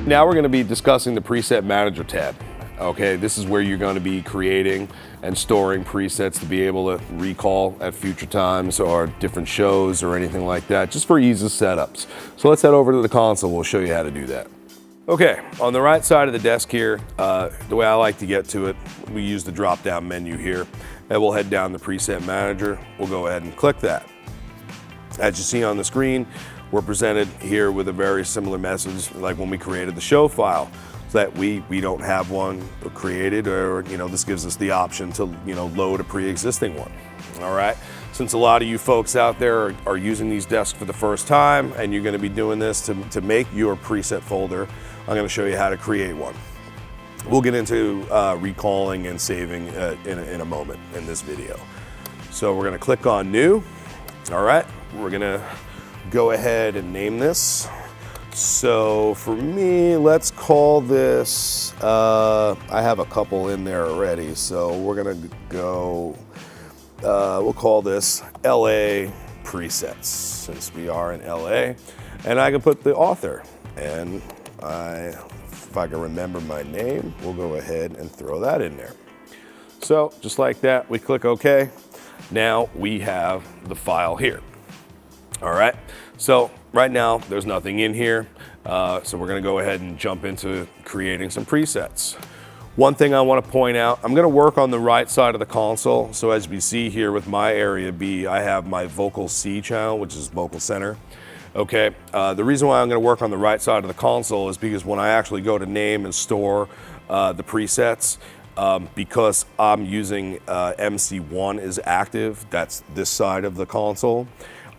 Now we're going to be discussing the preset manager tab. Okay, this is where you're going to be creating and storing presets to be able to recall at future times or different shows or anything like that, just for ease of setups. So let's head over to the console. We'll show you how to do that. Okay, on the right side of the desk here, the way I like to get to it, we use the drop-down menu here, and we'll head down to preset manager. We'll go ahead and click that. As you see on the screen, we're presented here with a very similar message like when we created the show file, so that we don't have one created, or this gives us the option to load a pre-existing one. All right, since a lot of you folks out there are using these desks for the first time and you're going to be doing this to make your preset folder, I'm going to show you how to create one. We'll get into recalling and saving in a moment in this video. So we're going to click on new. All right, we're going to go ahead and name this. So for me, let's call this, I have a couple in there already, so we're gonna go, we'll call this LA Presets, since we are in LA. And I can put the author, and if I can remember my name, we'll go ahead and throw that in there. So just like that, we click OK. Now we have the file here. All right, so right now there's nothing in here, so we're going to go ahead and jump into creating some presets. One thing I want to point out, I'm going to work on the right side of the console. So as we see here with my area B, I have my vocal C channel, which is vocal center. Okay, the reason why I'm going to work on the right side of the console is because when I actually go to name and store the presets, because I'm using MC1 is active, that's this side of the console,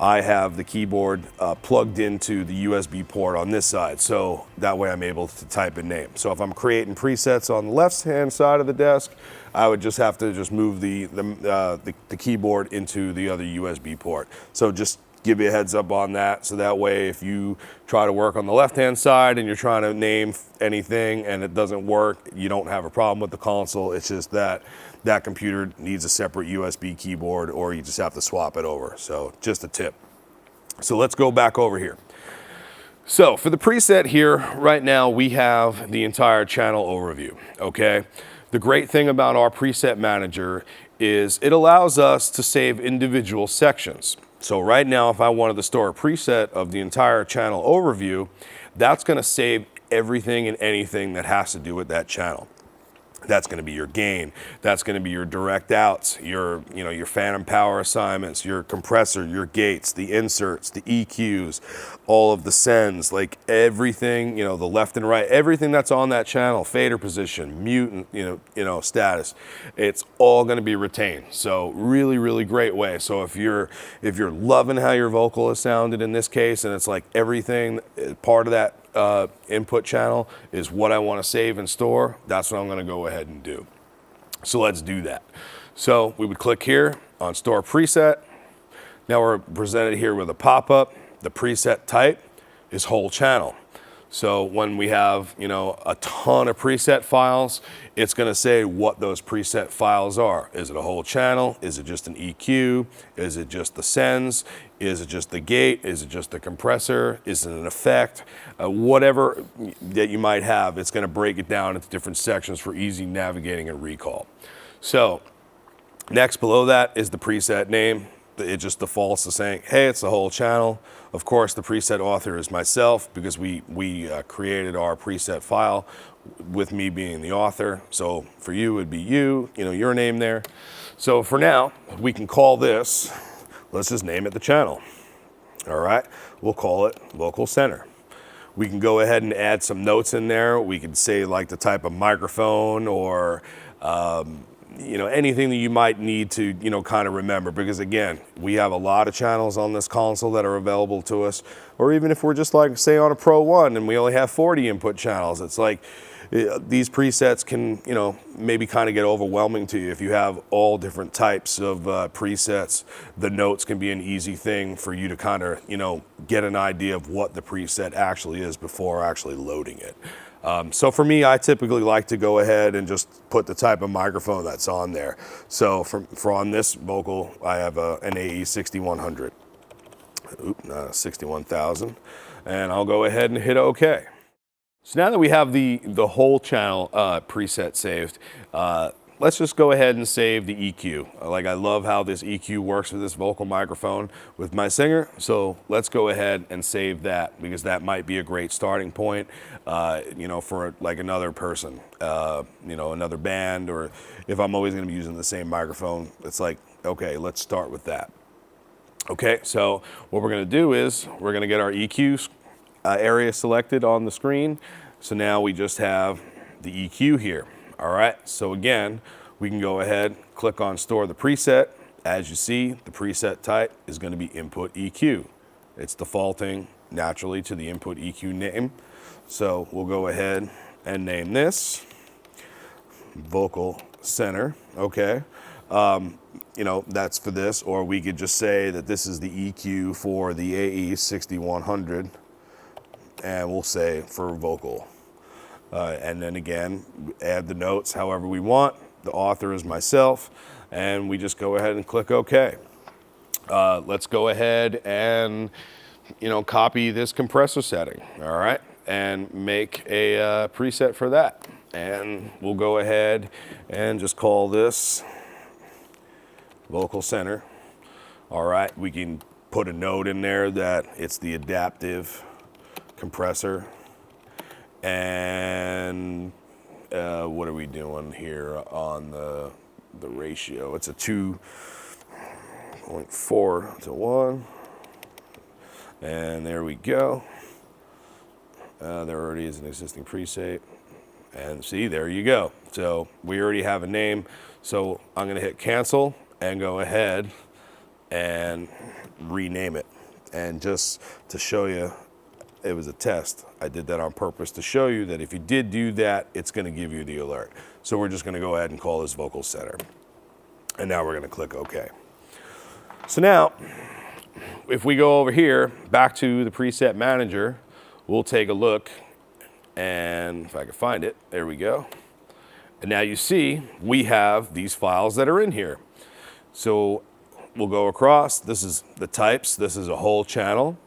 I have the keyboard plugged into the USB port on this side, so that way I'm able to type a name. So if I'm creating presets on the left-hand side of the desk, I would just have to move the keyboard into the other USB port. So just give you a heads up on that, so that way if you try to work on the left-hand side and you're trying to name anything and it doesn't work, you don't have a problem with the console. It's just that computer needs a separate USB keyboard, or you just have to swap it over. So just a tip. So let's go back over here. So for the preset here, right now we have the entire channel overview, okay? The great thing about our preset manager is it allows us to save individual sections. So right now, if I wanted to store a preset of the entire channel overview, that's going to save everything and anything that has to do with that channel. That's going to be your gain. That's going to be your direct outs, your phantom power assignments, your compressor, your gates, the inserts, the EQs, all of the sends, like everything, the left and right, everything that's on that channel, fader position, mute, status, it's all going to be retained. So really, really great way. So if you're loving how your vocal is sounded in this case, and it's like everything part of that input channel is what I want to save and store, that's what I'm going to go ahead and do. So let's do that. So we would click here on store preset. Now we're presented here with a pop-up. The preset type is whole channel. So when we have a ton of preset files, it's going to say what those preset files are. Is it a whole channel? Is it just an EQ? Is it just the sends? Is it just the gate? Is it just the compressor? Is it an effect? Whatever that you might have, it's going to break it down into different sections for easy navigating and recall. So next below that is the preset name. It just defaults to saying, hey, it's the whole channel. Of course, the preset author is myself, because we created our preset file with me being the author. So for you, it would be your name there. So for now, we can call this, let's just name it the channel. All right, we'll call it vocal center. We can go ahead and add some notes in there. We could say like the type of microphone, or anything that you might need to, kind of remember, because again, we have a lot of channels on this console that are available to us. Or even if we're just like, say on a Pro 1 and we only have 40 input channels, it's like these presets can, maybe kind of get overwhelming to you. If you have all different types of presets, the notes can be an easy thing for you to kind of, get an idea of what the preset actually is before actually loading it. So for me, I typically like to go ahead and just put the type of microphone that's on there. So for on this vocal, I have an AE 6100, 61,000, and I'll go ahead and hit OK. So now that we have the whole channel preset saved, let's just go ahead and save the EQ. Like, I love how this EQ works with this vocal microphone with my singer. So let's go ahead and save that, because that might be a great starting point, you know, for like another person, you know, another band, or if I'm always going to be using the same microphone, it's like, okay, let's start with that. Okay, so what we're going to do is we're going to get our EQ area selected on the screen. So now we just have the EQ here. All right, so again, we can go ahead, click on store the preset. As you see, the preset type is going to be input EQ. It's defaulting naturally to the input EQ name. So we'll go ahead and name this vocal center. Okay, you know, that's for this, or we could just say that this is the EQ for the AE 6100, and we'll say for vocal. And then again, add the notes however we want. The author is myself, and we just go ahead and click OK. Let's go ahead and, you know, copy this compressor setting, all right, and make a preset for that. And we'll go ahead and just call this vocal center. All right, we can put a note in there that it's the adaptive compressor. And what are we doing here on the ratio? It's a 2.4 to 1. And there we go. There already is an existing preset. And see, there you go. So we already have a name. So I'm going to hit cancel and go ahead and rename it. And just to show you, it was a test. I did that on purpose to show you that if you did do that, it's going to give you the alert. So we're just going to go ahead and call this vocal center. And now we're going to click OK. So now, if we go over here, back to the preset manager, we'll take a look. And if I can find it, there we go. And now you see we have these files that are in here. So we'll go across. This is the types. This is a whole channel.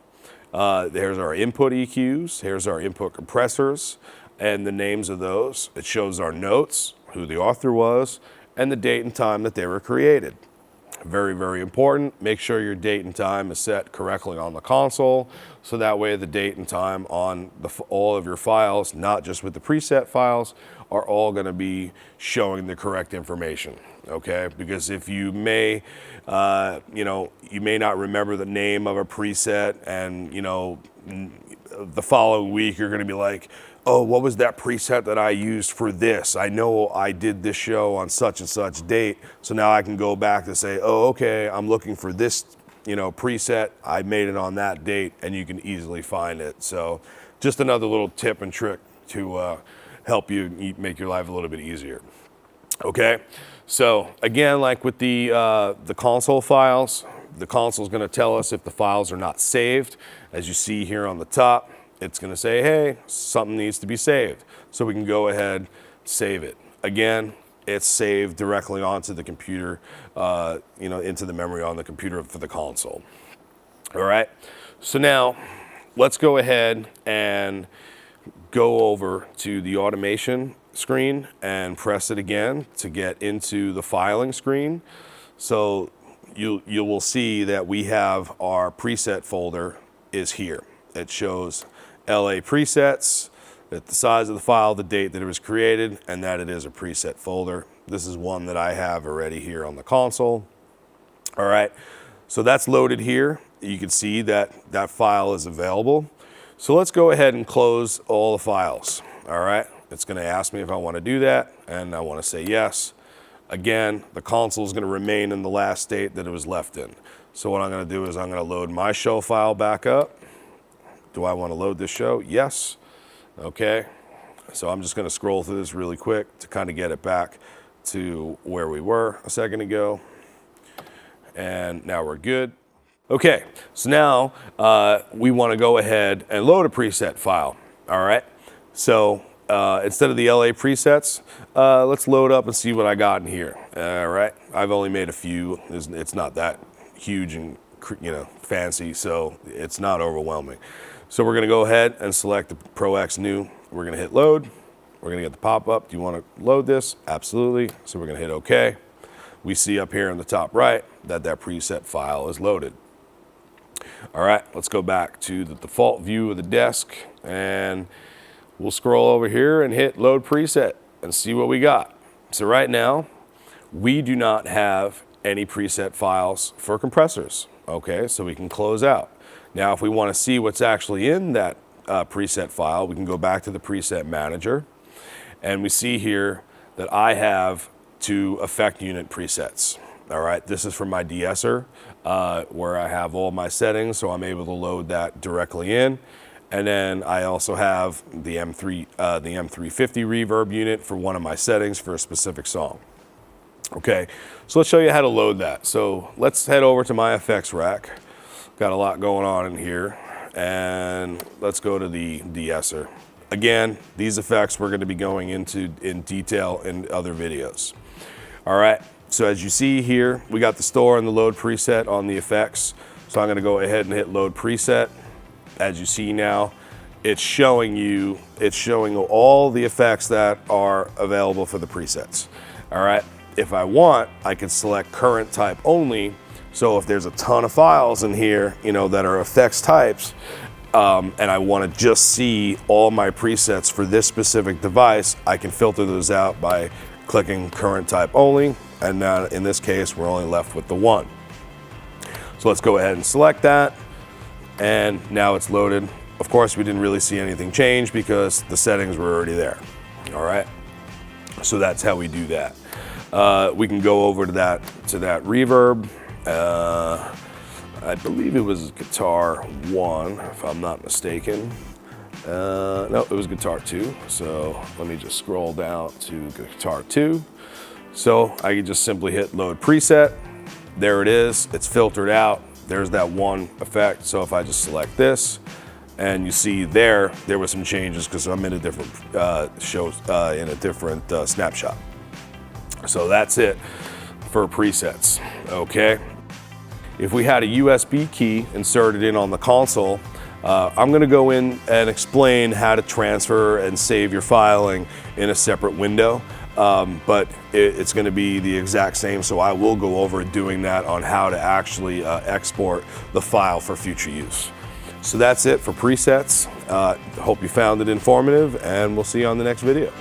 There's our input EQs, here's our input compressors, and the names of those. It shows our notes, who the author was, and the date and time that they were created. Very, very important. Make sure your date and time is set correctly on the console, so that way the date and time on all of your files, not just with the preset files, are all going to be showing the correct information. Okay, because if you may, you know, you may not remember the name of a preset, and you know, the following week you're going to be like, oh, what was that preset that I used for this? I know I did this show on such and such date, so now I can go back to say, oh, okay, I'm looking for this, you know, preset. I made it on that date, and you can easily find it. So, just another little tip and trick to help you make your life a little bit easier. Okay, so again, like with the console files, the console is going to tell us if the files are not saved. As you see here on the top, it's going to say, hey, something needs to be saved. So we can go ahead, save it. Again, it's saved directly onto the computer, you know, into the memory on the computer for the console. All right, so now let's go ahead and go over to the automation screen and press it again to get into the filing screen. So you will see that we have our preset folder is here. It shows LA presets, at the size of the file, the date that it was created, and that it is a preset folder. This is one that I have already here on the console. All right, so that's loaded here. You can see that that file is available. So let's go ahead and close all the files. All right, it's going to ask me if I want to do that, and I want to say yes. Again, the console is going to remain in the last state that it was left in. So what I'm going to do is I'm going to load my show file back up. Do I want to load this show? Yes. Okay. So I'm just going to scroll through this really quick to kind of get it back to where we were a second ago. And now we're good. Okay, so now we want to go ahead and load a preset file. All right. So instead of the LA presets, let's load up and see what I got in here. All right, I've only made a few. It's not that huge and, you know, fancy, so it's not overwhelming. So we're going to go ahead and select the ProX new we're gonna hit load. We're gonna get the pop-up. Do you wanna load this? Absolutely. So we're gonna hit OK. We see up here in the top right that that preset file is loaded. All right, let's go back to the default view of the desk, and we'll scroll over here and hit load preset and see what we got. So right now, we do not have any preset files for compressors. Okay, so we can close out. Now, if we want to see what's actually in that preset file, we can go back to the preset manager, and we see here that I have 2 effect unit presets. All right, this is for my de-esser, where I have all my settings, so I'm able to load that directly in. And then I also have the M350 reverb unit for one of my settings for a specific song. Okay, so let's show you how to load that. So let's head over to my effects rack. Got a lot going on in here, and let's go to the de-esser. Again, these effects we're going to be going into in detail in other videos. All right, so as you see here, we got the store and the load preset on the effects. So I'm going to go ahead and hit load preset. As you see now, it's showing all the effects that are available for the presets. All right, if I want, I can select current type only. So if there's a ton of files in here, that are effects types, and I want to just see all my presets for this specific device, I can filter those out by clicking current type only. And now in this case, we're only left with the one. So let's go ahead and select that. And now it's loaded. Of course, we didn't really see anything change because the settings were already there. All right, so that's how we do that. We can go over to that reverb. I believe it was guitar 1, if I'm not mistaken. No, it was guitar 2. So let me just scroll down to guitar 2. So I can just simply hit load preset. There it is. It's filtered out. There's that one effect. So if I just select this, and you see there were some changes because I'm in a different in a different snapshot. So that's it for presets. Okay. If we had a USB key inserted in on the console, I'm going to go in and explain how to transfer and save your filing in a separate window. But it's going to be the exact same, so I will go over doing that on how to actually export the file for future use. So that's it for presets. Hope you found it informative, and we'll see you on the next video.